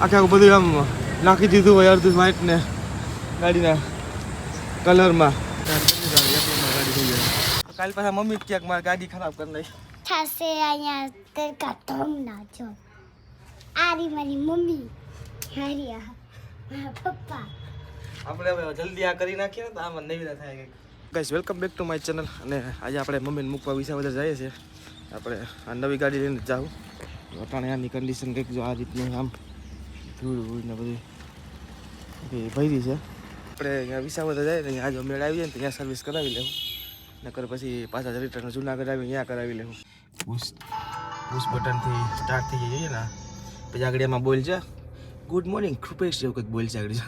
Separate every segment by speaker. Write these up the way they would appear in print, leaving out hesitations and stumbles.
Speaker 1: આખા બધું આમ નાખી દીધું હોય અડધું વ્હાઈટ ને ગાડીના કલરમાં. ગાડી થઈ જાય. કાલ પાછા મમ્મી ક્યાંક મારી ગાડી ખરાબ કરી નાખી
Speaker 2: થશે અહીંયા તડકા તમ ના જો આરી મારી મમ્મી હરિયા મારા પપ્પા.
Speaker 1: આપણે હવે જલ્દી આ કરી નાખીએ ને તો આમાં નવીના થાય કંઈક. Guys welcome back to my channel. અને આજે આપણે મમ્મીને મૂકવા વિસાવદર જઈએ છીએ. આપણે આ નવી ગાડી લઈને જાઉં. અટાણે આની કન્ડિશન કંઈક જો આ રીતની આમ ધૂળ ને બધી ભરી છે. આપણે અહીંયા વિસાવદર જાય ને આજે મેળ આવીએ ને ત્યાં સર્વિસ કરાવી લેવું. નકર પછી પાછા રિટર્ન જુનાગઢ આવી ત્યાં કરાવી લેવું. પુશ બટનથી સ્ટાર્ટ થઈ જઈએ ને પછી આગળ એમાં બોલ છે ગુડ મોર્નિંગ કૃપેશ જેવું કંઈક બોલ છે આગળ.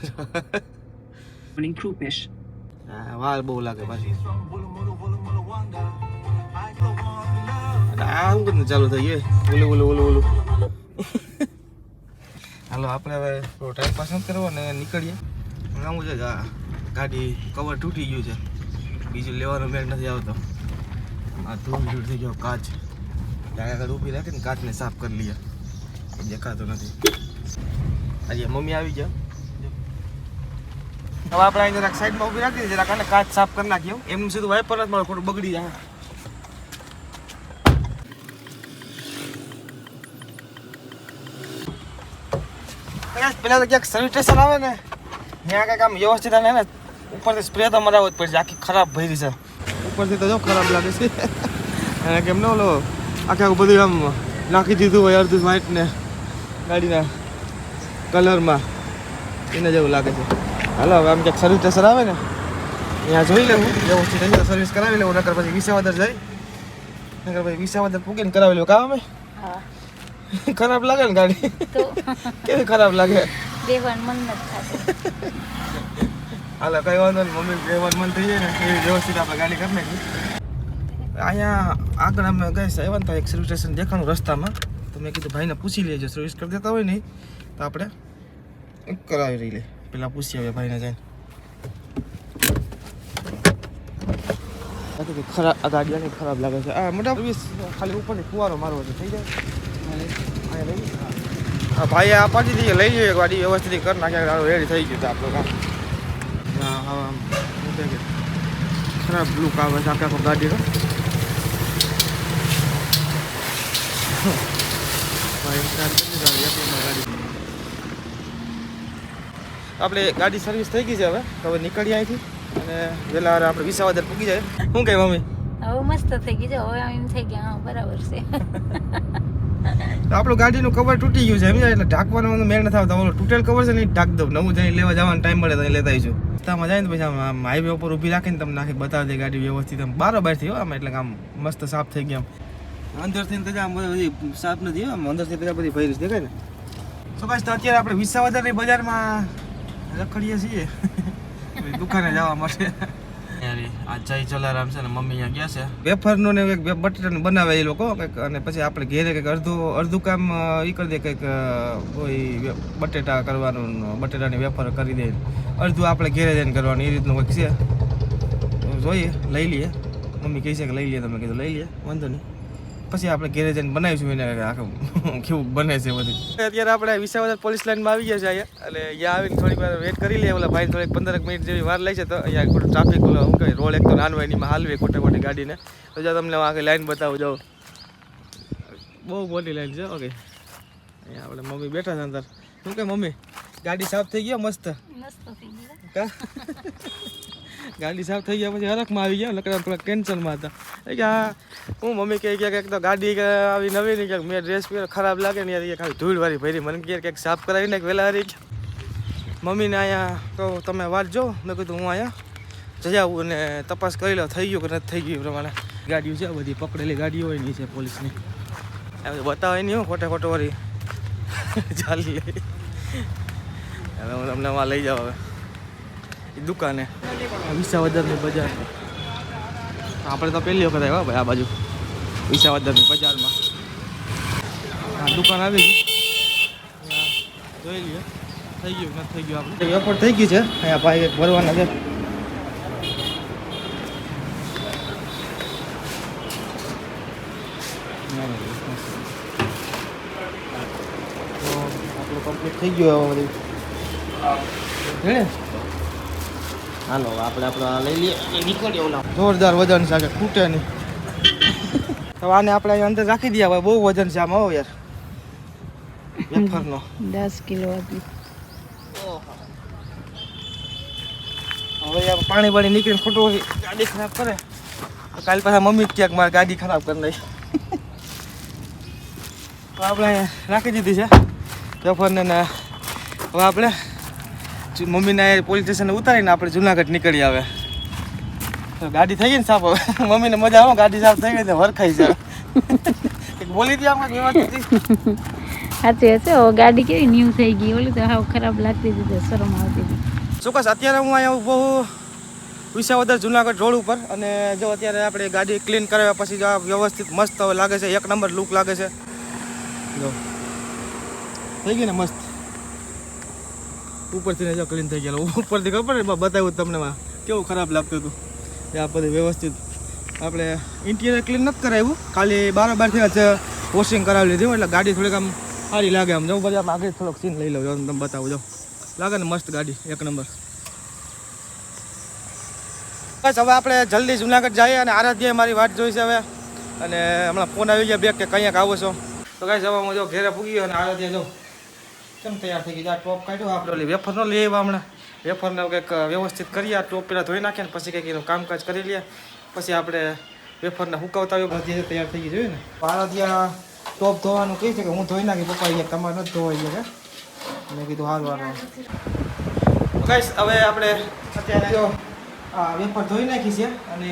Speaker 3: Morning Krupesh.
Speaker 1: હા વાળ બહુ લાગે પાછી. આ શું કરીને ચાલુ થઈ ગયું ઓલું હાલો આપણે હવે થોડો ટાઈમ પાસ નથી કરવો ને નીકળીએ. આવું છે કે ગાડી કવર તૂટી ગયું છે, બીજું લેવાનો મેળ નથી આવતો. આ ધૂળ થઈ ગયો કાચ. આગળ ઊભી રાખીને કાચને સાફ કરી લઈએ, દેખાતો નથી. આજે મમ્મી આવી ગયા. હવે આપણે અહીં જરાક સાઈડમાં ઊભી રાખી જરાક આને કાચ સાફ કરી નાખ્યો. એમનું સીધું વાઇપર જ મારું ખોટું બગડી જાય. પેલા તો ક્યાંક સર્વિસ સ્ટેશન આવે ને ત્યાં કંઈક આમ વ્યવસ્થિત અને ને ઉપરથી સ્પ્રે તો મરાવવો જ પડશે. આખી ખરાબ ભરી છે ઉપરથી તો જો ખરાબ લાગે છે. અને કેમ ન ઓલો આખું બધું આમ નાખી દીધું હોય અડધું વ્હાઈટ ને ગાડીના કલરમાં એને જેવું લાગે છે. હાલો હવે આમ ક્યાંક સર્વિસ સ્ટેશન આવે ને ત્યાં જોઈ લેવું વ્યવસ્થિત અહીં સર્વિસ કરાવી લેવું. નકર પછી વિસાવદર જાય, નકર પછી વિસાવદર પૂગીને કરાવી લેવું. કામ અમે ખરાબ લાગે ને ગાડી
Speaker 4: તો
Speaker 1: કેવી ખરાબ લાગે
Speaker 4: દેવાનું મન નથી થતું.
Speaker 1: હાલો કઈ વાંધો નહીં, મમ્મી દેવાનું મન થઈ જાય ને એવી વ્યવસ્થિત આપણે ગાડી કરી નાખી. અહીંયા આગળ અમે ગઈ આવ્યા ને તો એક સર્વિસ સ્ટેશન દેખાણું રસ્તામાં. તો મેં કીધું ભાઈને પૂછી લેજો, સર્વિસ કરી દેતા હોય નહીં તો આપણે કરાવી રહી લે. પેલા પૂછી આવ્યા ભાઈને જઈને. ખરાબ આ ગાડી આની ખરાબ લાગે છે. આ મોટા સર્વિસ ખાલી ઉપરથી ફુવારો મારવો છે, થઈ જાય. હા ભાઈ આ પાછી થઈ લઈ જઈએ ગાડી વ્યવસ્થિત કરી નાખ્યા. રેડી થઈ ગયું આપણું કામ. હા આમ ખરાબ લુક આવે છે આખા ગાડીનો. આપણે ગાડી સર્વિસ થઈ ગઈ છે. હવે નીકળીએ અહીંથી અને વહેલા આપણે વિસાવદર પૂગી જાય. શું કહે મમ્મી?
Speaker 4: હવે મસ્ત થઈ ગઈ છે. હવે એમ થઈ ગયા હા બરાબર છે.
Speaker 1: તો આપણું ગાડીનું કવર તૂટી ગયું છે સમજાય, એટલે ઢાંકવાનો મેળ નથી આવતો. ઓલો તૂટેલ કવર છે ને ઢાંક દઉં. નવું જઈને લેવા જવાનો ટાઈમ મળે તો લેતા આવીશું. રસ્તામાં જાય ને પછી આમ હાઈવે ઉપર ઊભી રાખીને તમને નાખી બતાવી દે ગાડી વ્યવસ્થિત આમ બારોબારથી હોય આમ, એટલે આમ મસ્ત સાફ થઈ ગયા. અંદરથી તો આમ બધી સાફ નથી આમ અંદરથી તો બધી ભરી દેખાય ને. તો બસ તો અત્યારે આપણે વિસાવદરની બજારમાં રખડીએ છીએ દુકાને જવા માટે. આ જય જલારામ છે ને મમ્મી અહીંયા ગયા છે. વેફરનું ને કંઈક બટેટાનું બનાવે એ લોકો કંઈક, અને પછી આપણે ઘેરે કંઈક અડધું કામ એ કરી દે, કંઈક કોઈ બટેટા કરવાનું, બટેટાની વેફર કરી દે, અડધું આપણે ઘેરે જઈને કરવાનું, એ રીતનું કંઈક છે. જોઈએ લઈ લઈએ. મમ્મી કહે છે કે લઈ લઈએ, તમે કીધું લઈ લઈએ વાંધો નહીં. પછી આપણે ઘેરે જઈને બનાવીશું એને આખું કેવું બને છે બધું. અત્યારે આપણે વિસાવદર પોલીસ લાઇનમાં આવી ગયા છે અહીંયા, એટલે અહીંયા આવીને થોડીક વાર વેટ કરી લઈએ. ઓલા ભાઈ થોડીક 15 મિનિટ જેવી વાર લઈ છે. તો અહીંયા ખોટું ટ્રાફિક ઓલો શું કહેવાય રોડ એક તો નાનવાય એમાં હાલવે ખોટી ગાડીને. તો જો તમને આખી લાઈન બતાવું જાઉં, બહુ મોટી લાઈન છે. ઓકે અહીંયા આપણે મમ્મી બેઠા છે અંદર. શું કે મમ્મી ગાડી સાફ થઈ ગયો મસ્ત?
Speaker 4: મસ્ત થઈ ગઈ.
Speaker 1: કા ગાડી સાફ થઈ ગયા પછી હરખમાં આવી ગયા. લકડા થોડા ટેન્શનમાં હતા કે હા હું મમ્મી કહે કે તો ગાડી આવી નવી નહીં ક્યાંક મેં ડ્રેસ પહેર ખરાબ લાગે ને યાર, ખાલી ધૂળવાળી ભરી. મને કહે ક્યાંક સાફ કરાવીને વહેલા હારી મમ્મીને અહીંયા તો તમે વાત જો. મેં કીધું હું અહીંયા જઈ આવું અને તપાસ કરી લો થઈ ગયું કે નથી થઈ ગયું પ્રમાણે. ગાડીઓ છે બધી પકડેલી ગાડીઓ હોય નહીં છે પોલીસની, એમ બતાવે નહીં હું ખોટો વાળી ચાલી લે. હવે હું તમને એમાં લઈ જાઉં હવે દુકાને વિસાવદરની બજાર. આપણે તો પહેલી વખત આવ્યા ભાઈ આ બાજુ વિસાવદરની બજારમાં. હા દુકાન આવી ગઈ, જોઈ લઈએ થઈ ગયું નથી થઈ ગયું. આપણે વેફર થઈ ગઈ છે. અહીંયા ભાઈ ભરવાના છે. તો આપણું કમ્પ્લીટ થઈ ગયું હવે બધું હે હાલો આપણે આ લઈ લઈએ અને નીકળીએ ઓલા જોરદાર વજન છે કે ખૂટે નહીં તો આને આપણે અહીં અંદર રાખી દઈએ હવે બહુ વજન છે આમાં હો યાર વેફરનો
Speaker 4: 10 કિલો હતી.
Speaker 1: હવે યાર પાણી બાણી નીકળીને ખોટું ગાડી ખરાબ કરે તો કાલ પાછા મમ્મી જ ક્યાંક મારી ગાડી ખરાબ કરી નાખી તો આપણે રાખી દીધી છે વેફરને ને હવે આપણે મમ્મીને પોલીસ સ્ટેશને ઉતારીને આપણે જુનાગઢ નીકળી આવે તો ગાડી થઈ ગઈ ને સાફ હવે મમ્મીને મજા આવે ગાડી સાફ થઈ ગઈ તો વરખાઈ જાય બોલી હતી આપણે વ્યવસ્થિત
Speaker 4: સાચી હશે. ઓ ગાડી કેવી ન્યૂ થઈ ગઈ, ઓલી તો હાવ ખરાબ લાગતી હતી તો શરમ આવતી હતી.
Speaker 1: ચોક્કસ અત્યારે હું અહીંયા બહુ વિસાવદર જુનાગઢ રોડ ઉપર અને જો અત્યારે આપણે ગાડી ક્લીન કરાવ્યા પછી જો આ વ્યવસ્થિત મસ્ત હવે લાગે છે, એક નંબર લુક લાગે છે. જો થઈ ગઈ ને મસ્ત ઉપરથી ને જો ક્લીન થઈ ગયેલું ઉપરથી ખબર ને બતાવ્યું તમને કેવું ખરાબ લાગતું હતું એ આ બધું વ્યવસ્થિત આપણે ઇન્ટિરિયર ક્લીન નથી કરાવ્યું, ખાલી બારોબારથી જ વોશિંગ કરાવી લીધું એટલે ગાડી થોડીક આમ સારી લાગે. આમ જવું બધા આગળ થોડોક સીન લઈ લઉં તમે બતાવું જો લાગે ને મસ્ત ગાડી એક નંબર. બસ હવે આપણે જલ્દી જુનાગઢ જઈએ અને આરાધ્યાએ મારી વાટ જોઈ છે હવે અને હમણાં ફોન આવી ગયા બેગ કે કંઈક આવો છો તો કાંઈ જવા હું જો ઘેરે પૂગી ગયો અને આરાધ્યા જો કેમ તૈયાર થઈ ગઈ આ ટોપ કાઢ્યો આપણે ઓલી વેફરનો લઈ આવ્યા હમણાં વેફરને કંઈક વ્યવસ્થિત કરીએ આ ટોપ પહેલાં ધોઈ નાખીએ ને પછી કંઈક એનું કામકાજ કરી લઈએ પછી આપણે વેફરને હુકાવતા આવ્યો આરાધ્યા તૈયાર થઈ ગઈ જોઈએ ને આરાધ્યા ટોપ ધોવાનું કહે છે કે હું ધોઈ નાખી પપ્પા અહીંયા તમારે નથી ધોવાઈ ગયા કે મેં કીધું હાલ વાળો ગાઈસ હવે આપણે અત્યારે જો આ વેફર ધોઈ નાખી છે અને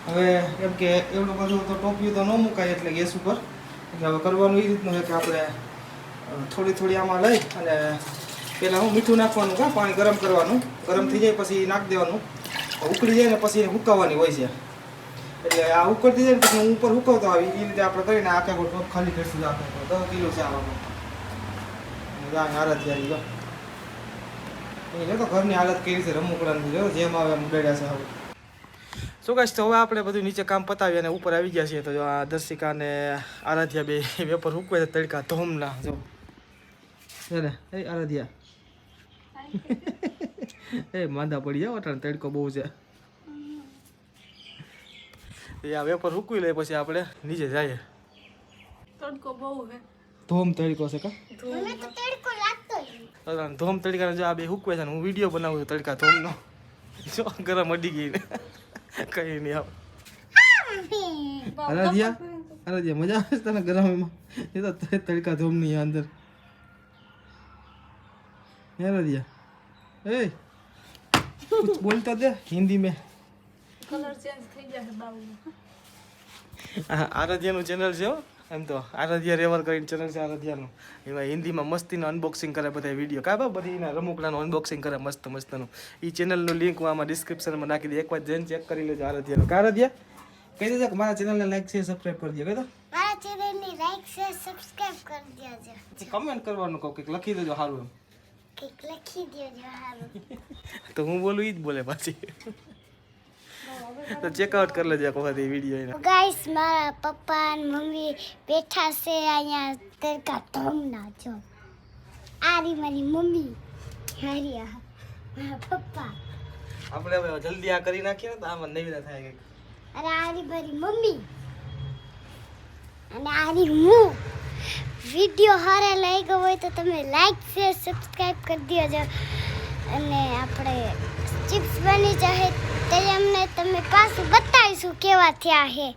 Speaker 1: હવે એમ કે એવડું બધું તો ટોપિયું તો ન મુકાય એટલે ગેસ ઉપર એટલે હવે કરવાનું એ રીતનું છે કે આપણે થોડી થોડી આમાં લઈ અને પહેલાં હું મીઠું નાખવાનું કાં પાણી ગરમ કરવાનું, ગરમ થઈ જાય પછી નાખી દેવાનું, ઉકળી જાય ને પછી હુકાવવાની હોય છે એટલે આ ઉકળતી જાય ને પછી હું ઉપર હુકવતો આવી એ રીતે આપણે કરીને આખા ટોપ ખાલી કરીશું આખો 10 કિલો છે આવામાં આરાધ્યાની જો એ તો ઘરની હાલત કેવી છે રમકડાની જો જેમ આવે એમ ઉડાડ્યા છે હવે શું કહીશ તો હવે આપણે બધું નીચે કામ પતાવી અને ઉપર આવી ગયા છીએ તો જો આ દર્શિકા અને આરાધ્યા બે વેપર હુકવે છે તડકા ધોમના જો ને એ આરાધ્યા એ માંદા પડી જાવ અટાણે તડકો બહુ છે એ આ વેપર હુકવી લે પછી આપણે નીચે જઈએ.
Speaker 4: તડકો બહુ હે,
Speaker 1: ધોમ તડકો છે કા
Speaker 2: મને તો તડકો લાગતો જ નહીં.
Speaker 1: ધોમ તડકા જો આ બે હુકવે છે ને હું વિડીયો બનાવું છું તડકા ધોમનો જો ગરમ અડી ગઈ ને કઈ નહીં આવ આરાધ્યા મજા આવે છે તને ગરમ એમાં એ તો તડકા ધોમની અંદર આરાધ્યા એ कुछ बोलता दे हिंदी में
Speaker 4: કલર ચેન્જ થઈ જશે બાબુ.
Speaker 1: આરાધ્યાનું ચેનલ છે એમ તો આરાધ્યા રેવર કરીને ચેનલ છે આરાધ્યાનું એમાં હિન્દીમાં મસ્તીનું અનબોક્સિંગ કરે બધા વિડીયો કાં બા બધી એના રમકડાનું અનબોક્સિંગ કરે મસ્ત મસ્તનું એ ચેનલનું લિંક હું આમાં ડિસ્ક્રિપ્શનમાં નાખી દે એકવાર જઈને ચેક કરી લેજો આરાધ્યાનું. આરાધ્યા કહી દેજો કે મારા ચેનલને લાઈક છે સબસ્ક્રાઈબ કરી દો કહી દો
Speaker 2: મારા ચેનલને લાઈક શેર સબસ્ક્રાઇબ કરી દેજો.
Speaker 1: કમેન્ટ કરવાનું કહું કંઈક લખી દેજો સારું એમ
Speaker 2: કંઈક લખી દેજો હારું.
Speaker 1: તો હું બોલું એ જ બોલે પાછી તો ચેકઆઉટ કરી લેજો એક વખત એ વિડીયો એના.
Speaker 2: ગાઈસ મારા પપ્પા અને મમ્મી બેઠા છે અહીંયા તડકા ધોમના જો આરી મારી મમ્મી હારી આ મારા પપ્પા
Speaker 1: આપણે હવે જલ્દી આ કરી નાખીએ ને તો આમાં નવીના થાય કંઈક.
Speaker 2: અરે આરી મારી મમ્મી અને આરી હું. વિડીયો સારા લાગ્યો હોય તો તમે લાઈક શેર સબસ્ક્રાઈબ કરી દેજો અને આપણે ચિપ્સ બની જાય તે અમને તમે પાછું બતાવીશું કેવા થયા છે.